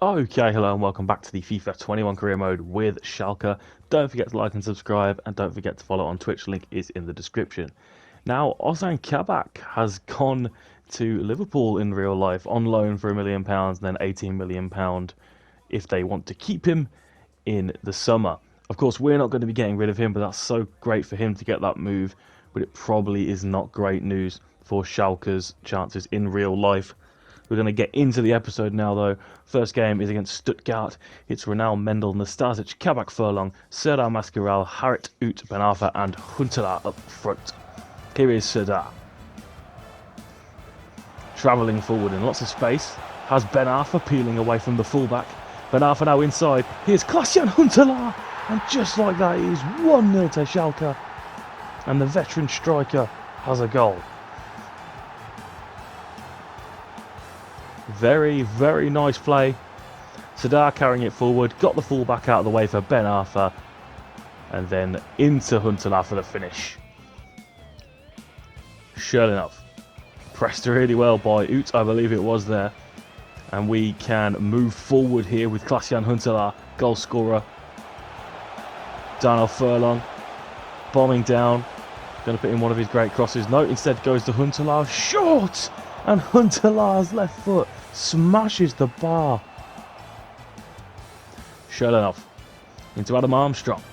Okay, hello and welcome back to the FIFA 21 career mode with Schalke. Don't forget to like and subscribe, and don't forget to follow on Twitch, link is in the description. Now, Ozan Kabak has gone to Liverpool in real life on loan for £1 million and then £18 million if they want to keep him in the summer. Of course, we're not going to be getting rid of him, but that's so great for him to get that move, but it probably is not great news for Schalke's chances in real life. We're going to get into the episode now, though. First game is against Stuttgart. It's Ronald Mendel, Nastasic, Kabak Furlong, Serdar Mascarell, Harit, Ut, Ben Arfa, and Huntelaar up front. Here is Serdar. Travelling forward in lots of space. Has Ben Arfa peeling away from the fullback. Ben Arfa now inside. Here's Klaas-Jan Huntelaar. And just like that, it is 1-0 to Schalke. And the veteran striker has a goal. Very, very nice play. Serdar carrying it forward, got the fullback out of the way for Ben Arfa, and then into Huntelaar for the finish. Sure enough, pressed really well by Ut, I believe it was there. And we can move forward here with Klaas-Jan Huntelaar, goal scorer. Daniel Furlong, bombing down, going to put in one of his great crosses. No, instead goes to Huntelaar, short! And Huntelaar's left foot smashes the bar. Sure enough, into Adam Armstrong.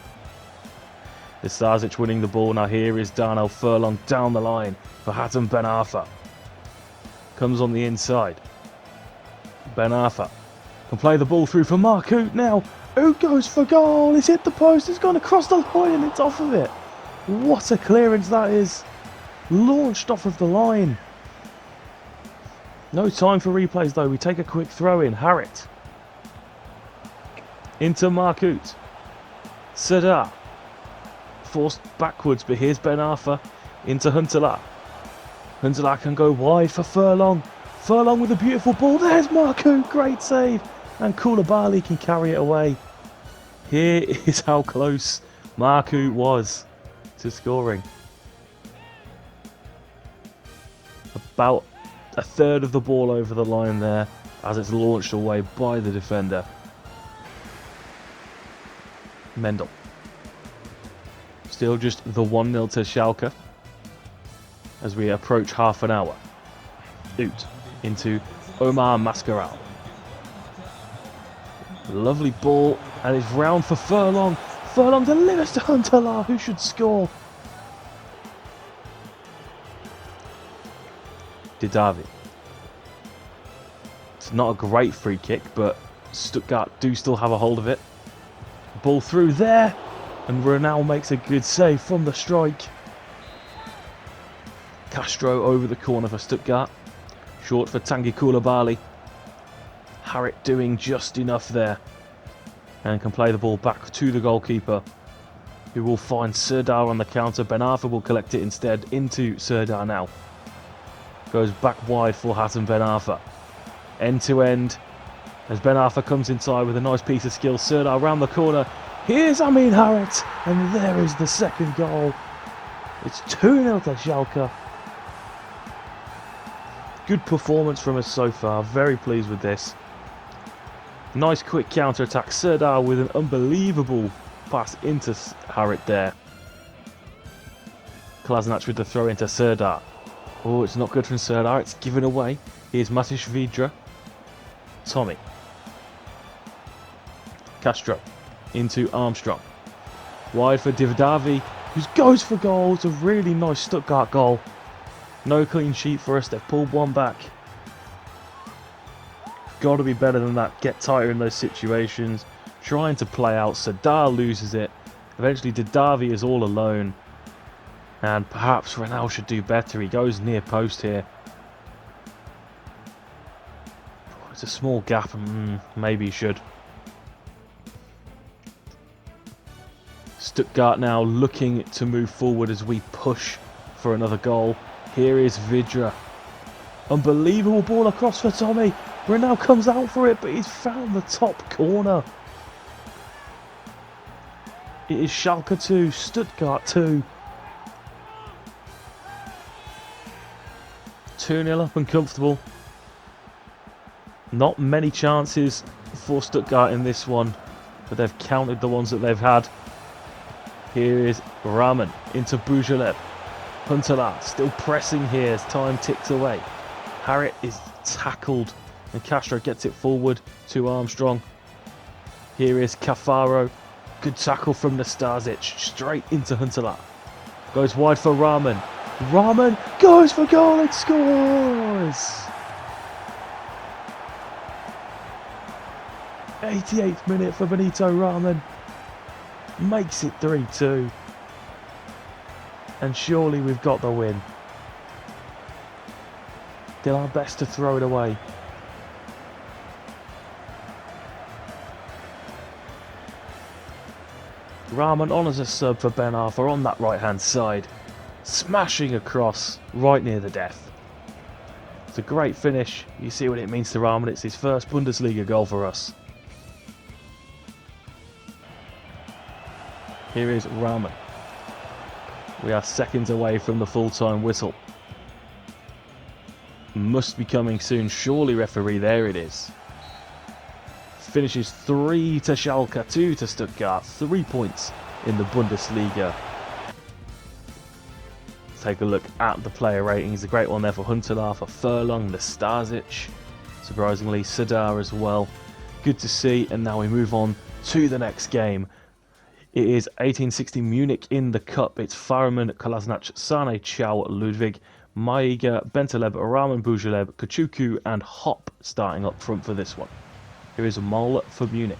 Nastasic winning the ball. Now here is Darnell Furlong down the line for Hatem Ben Arfa. Comes on the inside. Ben Arfa can play the ball through for Mark Ut now. Ut goes for goal. It's hit the post. It's gone across the line and it's off of it. What a clearance that is. Launched off of the line. No time for replays though. We take a quick throw in. Harit. Into Mark Ut. Serdar. Forced backwards, but here's Ben Arfa. Into Huntelaar. Huntelaar can go wide for Furlong. Furlong with a beautiful ball. There's Mark Ut. Great save. And Koulibaly can carry it away. Here is how close Mark Ut was to scoring. About a third of the ball over the line there as it's launched away by the defender. Mendel. Still just the 1-0 to Schalke as we approach half an hour. Ut into Omar Mascarell. Lovely ball and it's round for Furlong. Furlong delivers to Huntelaar, who should score. Didavi. It's not a great free kick, but Stuttgart do still have a hold of it. Ball through there, and Ronald makes a good save from the strike. Castro over the corner for Stuttgart. Short for Tanguy Koulibaly. Harit doing just enough there. And can play the ball back to the goalkeeper, who will find Serdar on the counter. Ben Arfa will collect it instead into Serdar now. Goes back wide for Hatem Ben Arfa. End to end. As Ben Arfa comes inside with a nice piece of skill. Serdar round the corner. Here's Amin Harit. And there is the second goal. It's 2-0 to Schalke. Good performance from us so far. Very pleased with this. Nice quick counter-attack. Serdar with an unbelievable pass into Harit there. Klasnac with the throw into Serdar. Oh, it's not good from Serdar. It's given away. Here's Matish Vidra. Tommy. Castro. Into Armstrong. Wide for Didavi, who goes for goal. It's a really nice Stuttgart goal. No clean sheet for us. They've pulled one back. Got to be better than that. Get tighter in those situations. Trying to play out. Serdar loses it. Eventually Didavi is all alone. And perhaps Ronald should do better. He goes near post here. It's a small gap. Maybe he should. Stuttgart now looking to move forward as we push for another goal. Here is Vidra. Unbelievable ball across for Tommy. Ronald comes out for it, but he's found the top corner. It is Schalke 2, Stuttgart 2. 2-0 up and comfortable. Not many chances for Stuttgart in this one, but they've counted the ones that they've had. Here is Rahman into Bujalev. Huntelaar still pressing here as time ticks away. Harriet is tackled and Castro gets it forward to Armstrong. Here is Cafaro. Good tackle from Nastasic. Straight into Huntelaar. Goes wide for Rahman. Rahman goes for goal and scores! 88th minute for Benito Rahman. Makes it 3-2. And surely we've got the win. Did our best to throw it away. Rahman on as a sub for Ben Arthur on that right hand side. Smashing across right near the death. It's a great finish. You see what it means to Rahman. It's his first Bundesliga goal for us. Here is Rahman. We are seconds away from the full-time whistle. Must be coming soon, surely, referee. There it is. Finishes 3 to Schalke, 2 to Stuttgart. 3 points in the Bundesliga. Let's take a look at the player ratings. A great one there for Huntelaar, for Furlong, Nastasic. Surprisingly, Sadar as well. Good to see. And now we move on to the next game. It is 1860 Munich in the cup. It's Faraman, Kolasinac, Sane, Chow, Ludwig, Maiga, Bentaleb, Rahman, Bujalev, Kachuku and Hop starting up front for this one. Here is Mol for Munich.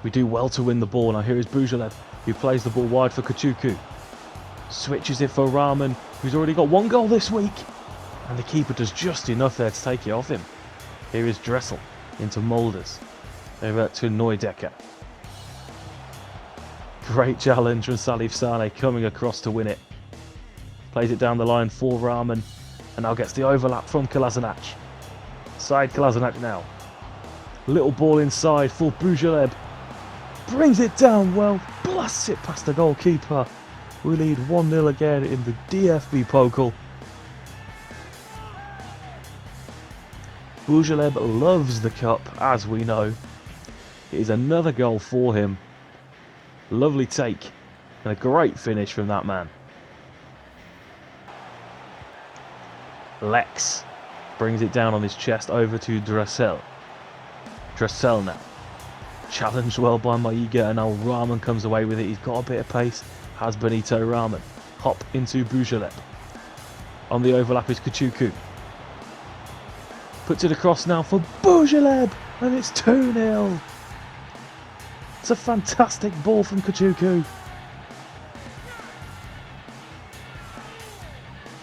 We do well to win the ball. Now here is Bujalev, who plays the ball wide for Kachuku. Switches it for Rahman, who's already got 1 goal this week. And the keeper does just enough there to take it off him. Here is Dressel into Mulders. Over to Neudecker. Great challenge from Salif Sane coming across to win it. Plays it down the line for Rahman. And now gets the overlap from Kolasinac. Side Kolasinac now. Little ball inside for Bujalev. Brings it down well. Blasts it past the goalkeeper. We lead 1-0 again in the DFB Pokal. Bujalev loves the cup, as we know. It is another goal for him. Lovely take and a great finish from that man. Lex brings it down on his chest over to Dressel. Dressel now. Challenged well by Maiga and now Rahman comes away with it. He's got a bit of pace. Has Benito Rahman. Hop into Bujalev. On the overlap is Kachuku. Puts it across now for Bujalev and it's 2-0. It's a fantastic ball from Kachuku.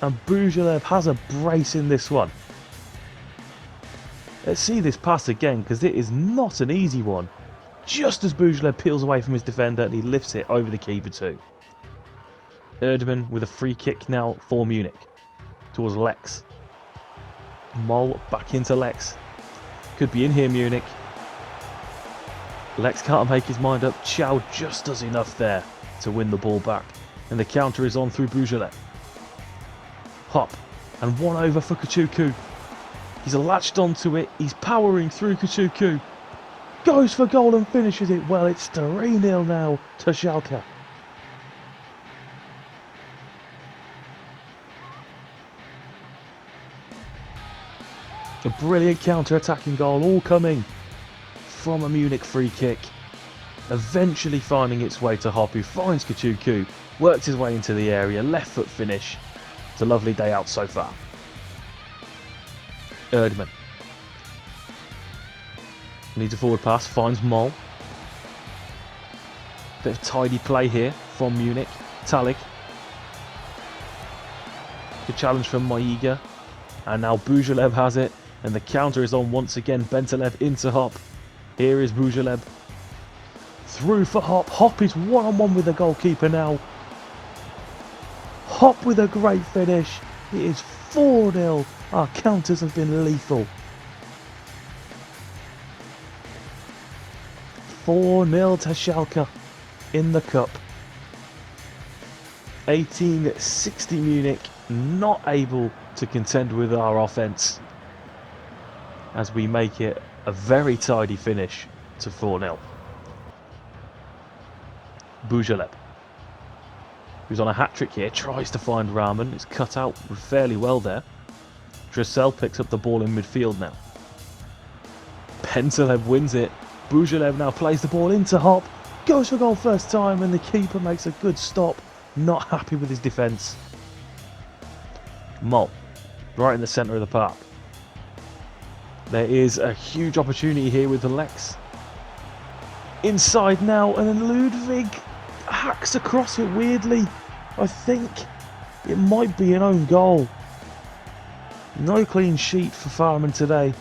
And Bujalev has a brace in this one. Let's see this pass again because it is not an easy one. Just as Bujalev peels away from his defender and he lifts it over the keeper too. Erdmann with a free kick now for Munich. Towards Lex. Mol back into Lex. Could be in here, Munich. Lex can't make his mind up. Chow just does enough there to win the ball back. And the counter is on through Bujalev. Hop. And 1 over for Kachuku. He's latched onto it. He's powering through Kachuku. Goes for goal and finishes it well. It's 3-0 now to Schalke. A brilliant counter-attacking goal all coming from a Munich free kick. Eventually finding its way to Hop, who finds Kachuku, works his way into the area, left foot finish. It's a lovely day out so far. Erdmann. Needs a forward pass, finds Mol. Bit of tidy play here from Munich. Talik. Good challenge from Maiga. And now Bujalev has it. And the counter is on once again. Bentaleb into Hop. Here is Bujalev. Through for Hop. Hop is one-on-one with the goalkeeper now. Hop with a great finish. It is 4-0. Our counters have been lethal. 4-0 to Schalke in the cup. 1860 Munich not able to contend with our offence. as we make it a very tidy finish to 4-0. Bujaleb, who's on a hat-trick here, tries to find Rahman. It's cut out fairly well there. Dressel picks up the ball in midfield now. Bentaleb wins it. Bujaleb now plays the ball into Hop. Goes for goal first time, and the keeper makes a good stop. Not happy with his defence. Mol, right in the centre of the park. There is a huge opportunity here with the Lex. Inside now, and then Ludwig hacks across it weirdly. I think it might be an own goal. No clean sheet for Farman today.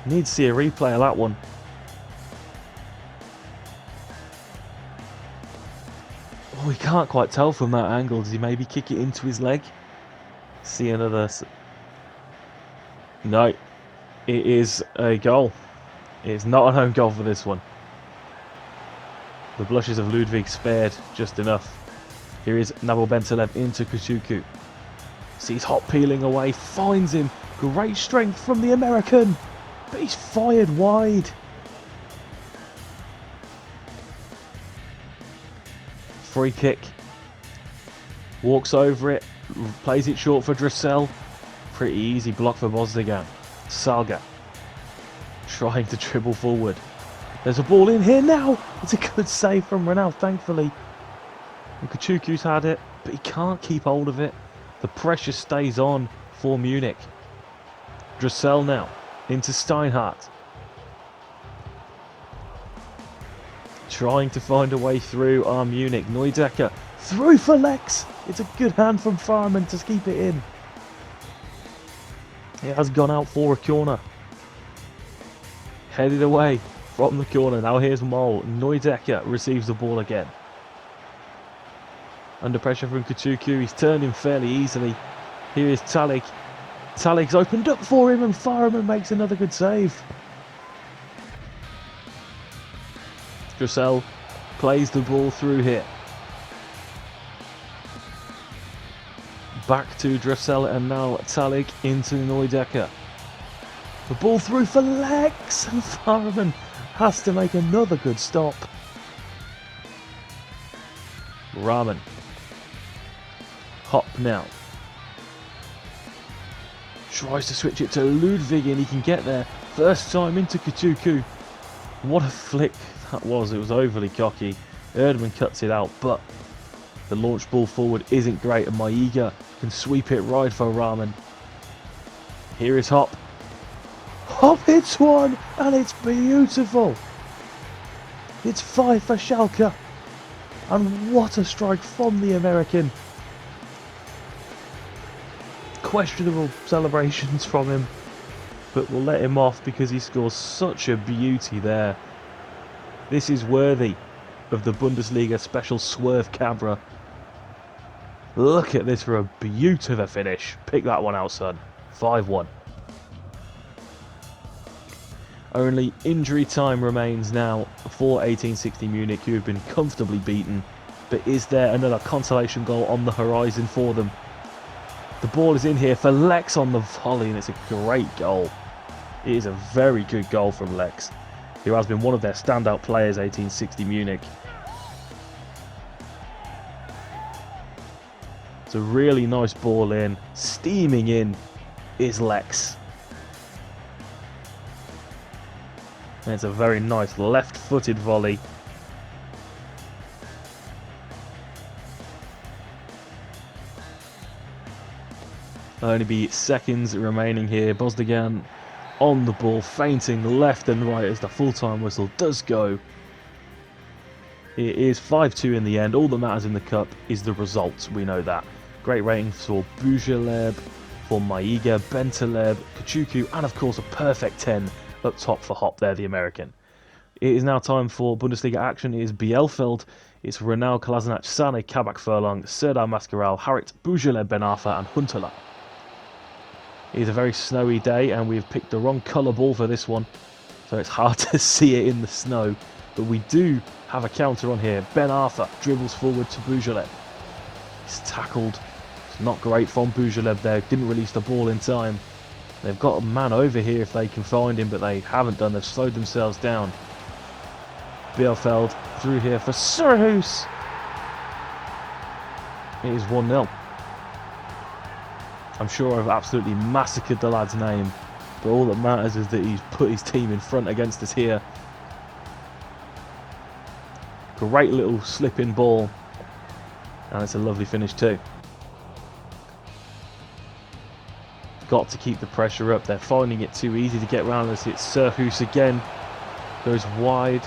Need to see a replay of that one. Oh, we can't quite tell from that angle. Does he maybe kick it into his leg? See another... No, it is a goal. It's not an own goal for this one. The blushes of Ludwig spared just enough. Here is Nabil Bentaleb into Kuchuku. Sees Hop peeling away, finds him. Great strength from the American, but he's fired wide. Free kick. Walks over it, plays it short for Dressel. Pretty easy block for Bosdigan. Salga trying to dribble forward. There's a ball in here now. It's a good save from Renal, thankfully. And Kuchuku's had it, but he can't keep hold of it. The pressure stays on for Munich. Dressel now into Steinhardt. Trying to find a way through our Munich. Neudecker through for Lex. It's a good hand from Farman to keep it in. It has gone out for a corner. Headed away from the corner. Now here's Mol. Neudecker receives the ball again. Under pressure from Kuchuku. He's turned him fairly easily. Here is Talik. Talik's opened up for him and Farman makes another good save. Dressel plays the ball through here. Back to Dressel and now Talik into Neudecker. The ball through for Lex and Farman has to make another good stop. Rahman. Hop now. Tries to switch it to Ludwig and he can get there. First time into Kuchuku. What a flick that was. It was overly cocky. Erdmann cuts it out, but the launch ball forward isn't great and Maiga can sweep it right for Rahman. Here is Hop. Hop hits one and it's beautiful. It's 5 for Schalke. And what a strike from the American. Questionable celebrations from him, but we'll let him off because he scores such a beauty there. This is worthy of the Bundesliga special swerve camera. Look at this for a beauty of a finish. Pick that one out, son. 5-1. Only injury time remains now for 1860 Munich, who have been comfortably beaten. But is there another consolation goal on the horizon for them? The ball is in here for Lex on the volley, and it's a great goal. It is a very good goal from Lex, who has been one of their standout players, 1860 Munich. It's a really nice ball in. Steaming in is Lex. And it's a very nice left-footed volley. Only be seconds remaining here. Bosdigan on the ball, feinting left and right as the full-time whistle does go. It is 5-2 in the end. All that matters in the cup is the result. We know that. Great ratings for Bujaleb, for Maiga, Bentaleb, Kuchuku, and of course a perfect 10 up top for Hop there, the American. It is now time for Bundesliga action. It is Bielefeld. It's Renal, Kolasinac, Sane, Kabak, Furlong, Serdar Mascaral, Harit, Bujaleb, Ben Arfa, and Huntelaar. It is a very snowy day and we've picked the wrong colour ball for this one, so it's hard to see it in the snow, but we do have a counter on here. Ben Arfa dribbles forward to Bujaleb. He's tackled. It's not great from Bujaleb there, didn't release the ball in time. They've got a man over here if they can find him, but they haven't done. They've slowed themselves down. Bielefeld through here for Syracuse. It is 1-0. I'm sure I've absolutely massacred the lad's name, but all that matters is that he's put his team in front against us here. Great little slip-in ball, and it's a lovely finish too. Got to keep the pressure up. They're finding it too easy to get around us. It's Syracuse again, goes wide,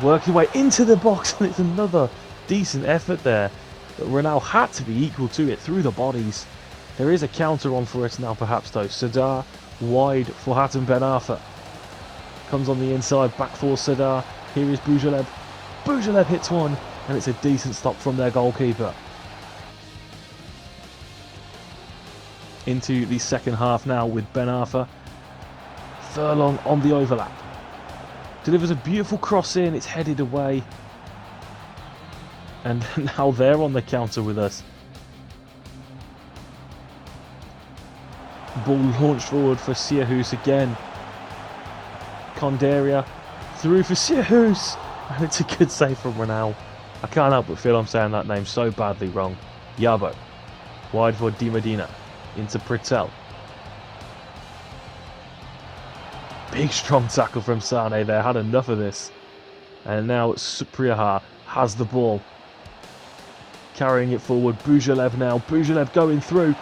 working way into the box, and it's another decent effort there. But Renal had to be equal to it through the bodies. There is a counter on for us now, perhaps though. Sadar wide for Hatem Ben Arfa. Comes on the inside, back for Sadar. Here is Boujalev. Boujalev hits one, and it's a decent stop from their goalkeeper. Into the second half now with Ben Arfa. Furlong on the overlap. Delivers a beautiful cross in, it's headed away. And now they're on the counter with us. Ball launched forward for Syracuse again. Condaria through for Syracuse. And it's a good save from Renal. I can't help but feel I'm saying that name so badly wrong. Yabo. Wide for Di Medina. Into Pritel. Big strong tackle from Sane there. Had enough of this. And now Supriya has the ball. Carrying it forward. Boujalev now. Boujalev going through.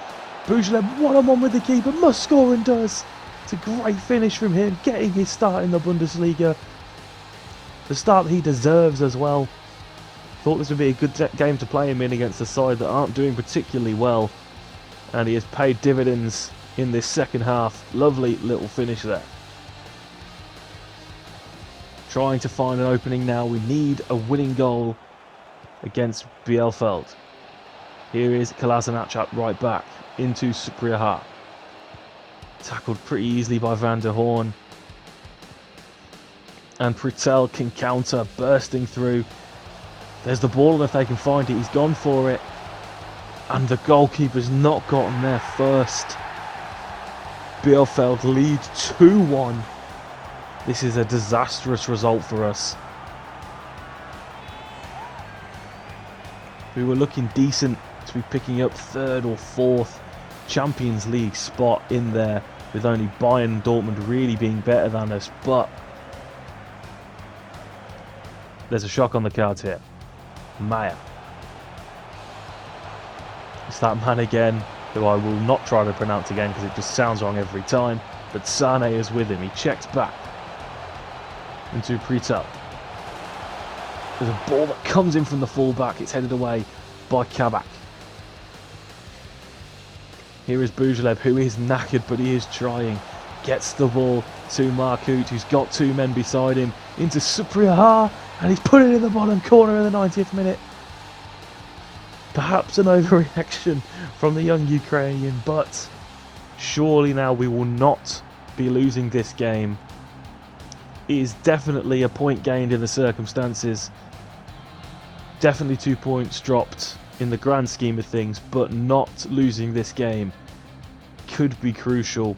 Boujalev one-on-one with the keeper. Must score and does. It's a great finish from him. Getting his start in the Bundesliga. The start that he deserves as well. Thought this would be a good game to play him in against a side that aren't doing particularly well. And he has paid dividends in this second half. Lovely little finish there. Trying to find an opening now. We need a winning goal against Bielefeld. Here is Kolasinac at right back into Supriya. Tackled pretty easily by Van der Horn. And Pritel can counter, bursting through. There's the ball, and if they can find it, he's gone for it. And the goalkeeper's not gotten there first. Bielefeld lead 2-1. This is a disastrous result for us. We were looking decent to be picking up third or fourth Champions League spot in there, with only Bayern and Dortmund really being better than us, but there's a shock on the cards here. Maya. It's that man again, who I will not try to pronounce again because it just sounds wrong every time, but Sane is with him. He checks back into Pritel. There's a ball that comes in from the fullback. It's headed away by Kabak. Here is Boujalev, who is knackered, but he is trying. Gets the ball to Marcout, who's got two men beside him. Into Supriya, and he's put it in the bottom corner in the 90th minute. Perhaps an overreaction from the young Ukrainian, but surely now we will not be losing this game. It is definitely a point gained in the circumstances. Definitely 2 points dropped in the grand scheme of things, but not losing this game could be crucial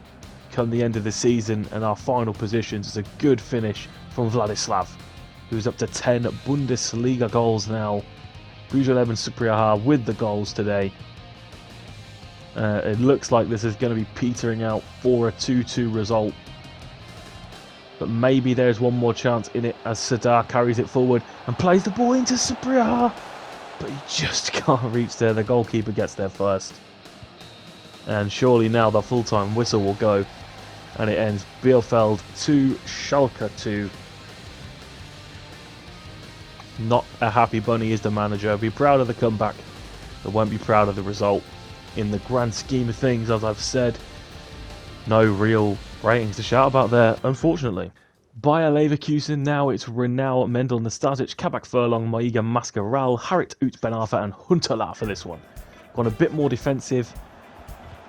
come the end of the season, and our final positions is a good finish from Vladislav, who's up to 10 Bundesliga goals now. Boujalev and Supriya with the goals today. It looks like this is going to be petering out for a 2-2 result. But maybe there's one more chance in it as Sadar carries it forward and plays the ball into Supriya. But he just can't reach there. The goalkeeper gets there first. And surely now the full-time whistle will go. And it ends Bielefeld 2, Schalke 2. Not a happy bunny is the manager. Be proud of the comeback, but won't be proud of the result. In the grand scheme of things, as I've said, no real ratings to shout about there, unfortunately. Bayer Leverkusen, now it's Renal, Mendel, Nastasic, Kabak, Furlong, Maiga, Mascaral, Harit, Ut, Ben Arfa and Huntelaar for this one. Gone a bit more defensive,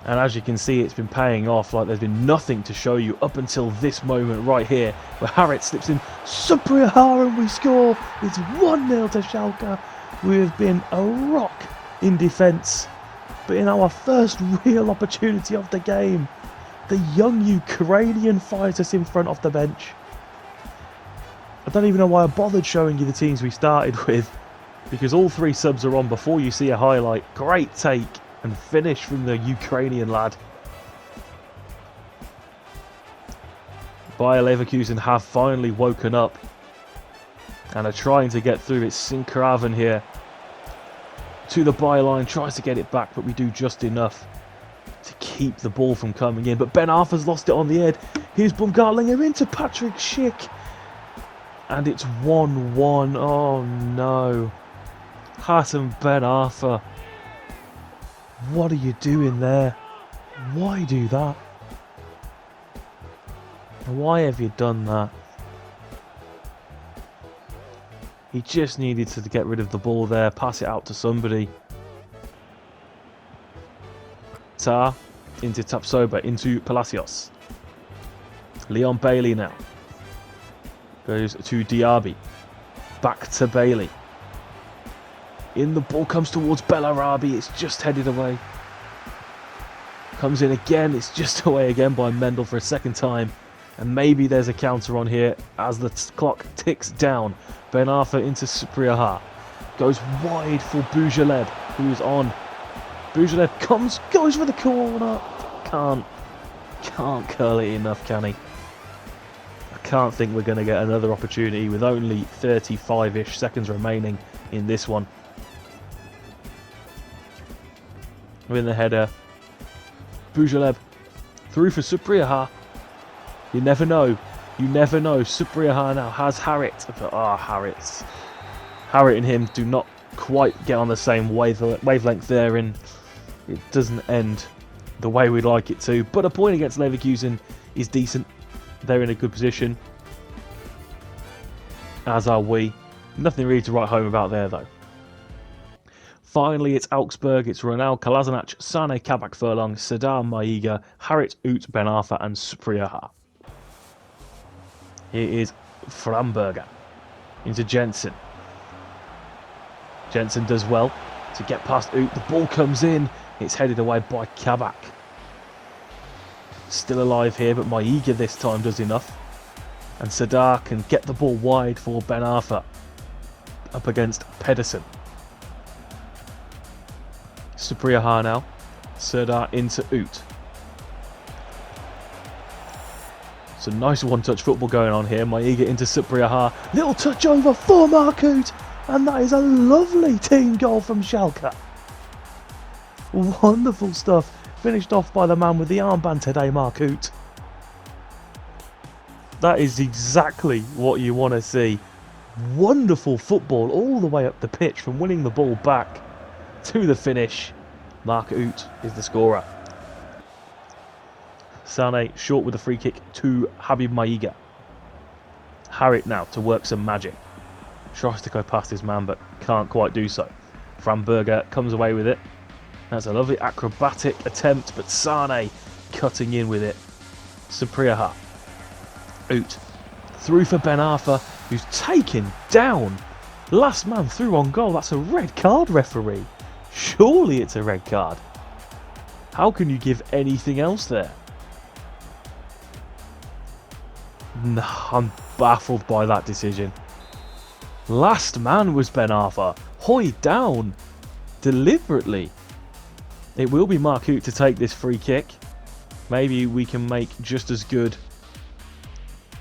and as you can see, it's been paying off. Like, there's been nothing to show you up until this moment right here, where Harit slips in Supriya and we score. It's 1-0 to Schalke. We have been a rock in defence, But in our first real opportunity of the game, the young Ukrainian fires us in front of the bench. I don't even know why I bothered showing you the teams we started with, because all 3 subs are on before you see a highlight. Great take and finish from the Ukrainian lad. Bayer Leverkusen have finally woken up and are trying to get through. It's Sinkraven here to the byline, tries to get it back, but we do just enough to keep the ball from coming in. But Ben Arthur's lost it on the head. Here's Baumgartlinger into Patrick Schick. And it's 1-1. Oh no. Hassan Ben Arthur. What are you doing there? Why do that? Why have you done that? He just needed to get rid of the ball there, pass it out to somebody. Tar into Tapsoba, into Palacios. Leon Bailey now. Goes to Diaby. Back to Bailey. In the ball comes towards Bellarabi. It's just headed away. Comes in again. It's just away again by Mendel for a second time. And maybe there's a counter on here as the clock ticks down. Ben Arthur into Supriyaha. Goes wide for Boujaleb, who's on. Boujaleb goes for the corner. Can't curl it enough, can he? I can't think we're going to get another opportunity with only 35-ish seconds remaining in this one. Win the header. Boujaleb through for Supriyaha. You never know. You never know. Supriyaha now has Harrit. But Harrit and him do not quite get on the same wavelength there, and it doesn't end the way we'd like it to. But a point against Leverkusen is decent. They're in a good position, as are we. Nothing really to write home about there, though. Finally, it's Augsburg. It's Ronald, Kolasinac, Sane, Kabak, Furlong, Sadar, Maiga, Harrit, Ut, Ben Arthur, and Supriyaha. Here is Framberger into Jensen. Jensen does well to get past Ut. The ball comes in. It's headed away by Kabak. Still alive here, but Maiga this time does enough. And Sadar can get the ball wide for Ben Arthur. Up against Pedersen. Supriyaha now. Sadar into Ut. Some nice one-touch football going on here. Maiga into Supriyaha. Little touch over for Markut. And that is a lovely team goal from Schalke. Wonderful stuff. Finished off by the man with the armband today, Markut. That is exactly what you want to see. Wonderful football all the way up the pitch, from winning the ball back to the finish. Markut is the scorer. Sane short with a free kick to Habib Maiga. Harrit now to work some magic. Tries to go past his man but can't quite do so. Framberger comes away with it. That's a lovely acrobatic attempt, but Sane cutting in with it. Supriyaha. Ut. Through for Ben Arthur, who's taken down. Last man through on goal. That's a red card, referee. Surely it's a red card. How can you give anything else there? No, I'm baffled by that decision. Last man was Ben Arthur. Hoy down. Deliberately. It will be Markut to take this free kick. Maybe we can make just as good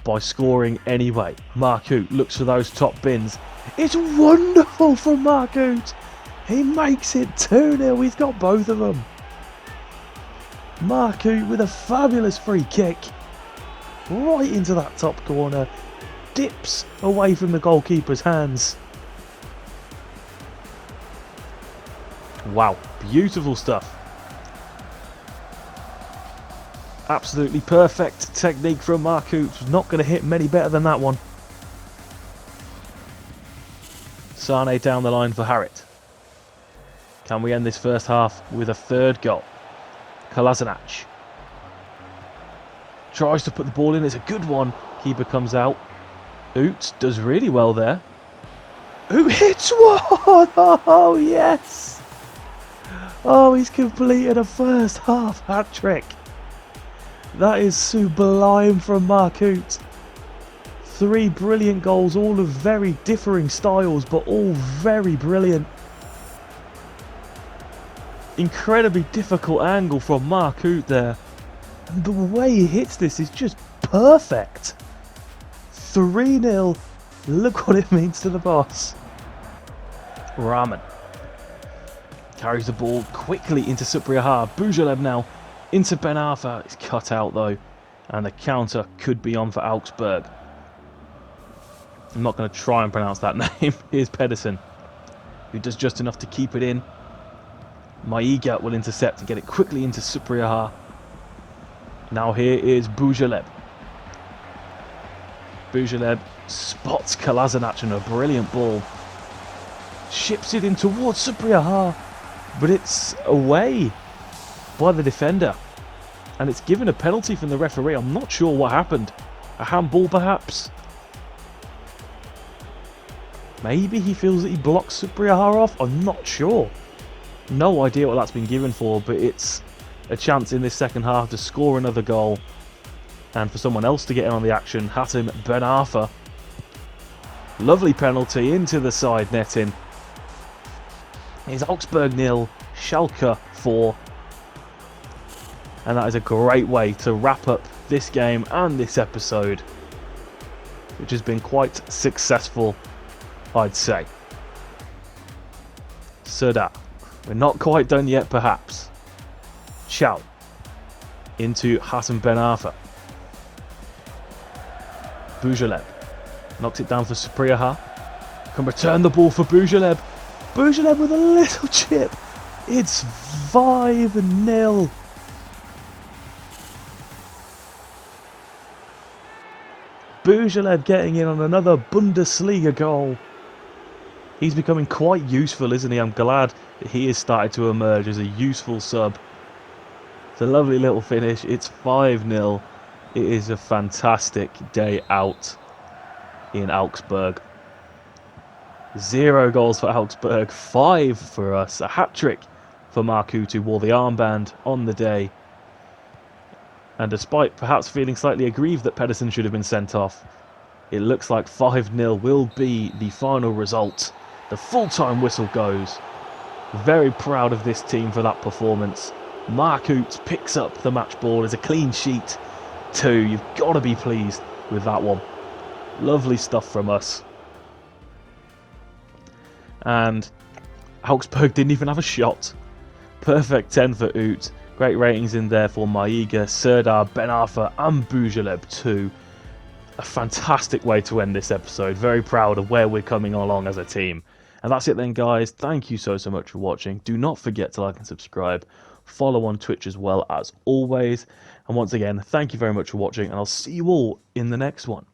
by scoring anyway. Markut looks for those top bins. It's wonderful from Markut. He makes it 2-0. He's got both of them. Markut with a fabulous free kick. Right into that top corner. Dips away from the goalkeeper's hands. Wow, beautiful stuff. Absolutely perfect technique from Markut. Not going to hit many better than that one. Sane down the line for Harrit. Can we end this first half with a third goal? Kolasinac tries to put the ball in. It's a good one. Keeper comes out. Ut does really well there. Ut hits one! Oh, yes! Oh, he's completed a first half hat-trick. That is sublime from Marcoot. 3 brilliant goals, all of very differing styles, but all very brilliant. Incredibly difficult angle from Marcoot there. And the way he hits this is just perfect. 3-0. Look what it means to the boss. Rahman carries the ball quickly into Supriyaha. Bujalev now into Ben Arfa. It's cut out though. And the counter could be on for Augsburg. I'm not going to try and pronounce that name. Here's Pedersen, who does just enough to keep it in. Maiga will intercept and get it quickly into Supriyaha. Now here is Bujalev. Bujalev spots Kolasinac on a brilliant ball. Ships it in towards Supriyaha, but it's away by the defender. And it's given a penalty from the referee. I'm not sure what happened. A handball perhaps? Maybe he feels that he blocks Supriyaha off? I'm not sure. No idea what that's been given for, but it's a chance in this second half to score another goal. And for someone else to get in on the action, Hatem Ben Arfa. Lovely penalty into the side netting. It's Augsburg 0, Schalke 4. And that is a great way to wrap up this game and this episode, which has been quite successful, I'd say. Seda. We're not quite done yet, perhaps. Chal. Into Hatem Ben Arfa. Bujalev. Knocks it down for Supriyaha. Can return the ball for Bujalev. Bujalev with a little chip. It's 5-0. Bujalev getting in on another Bundesliga goal. He's becoming quite useful, isn't he? I'm glad that he has started to emerge as a useful sub. It's a lovely little finish. It's 5-0. It is a fantastic day out in Augsburg. 0 goals for Augsburg, 5 for us. A hat-trick for Marcoot, who wore the armband on the day. And despite perhaps feeling slightly aggrieved that Pedersen should have been sent off, it looks like 5-0 will be the final result. The full-time whistle goes. Very proud of this team for that performance. Marcoot picks up the match ball as a clean sheet too. You've got to be pleased with that one. Lovely stuff from us. And Augsburg didn't even have a shot. Perfect 10 for Ut. Great ratings in there for Maiga, Serdar, Ben Arfa and Bujalev too. A fantastic way to end this episode. Very proud of where we're coming along as a team. And that's it then, guys. Thank you so much for watching. Do not forget to like and subscribe. Follow on Twitch as well as always. And once again, thank you very much for watching, and I'll see you all in the next one.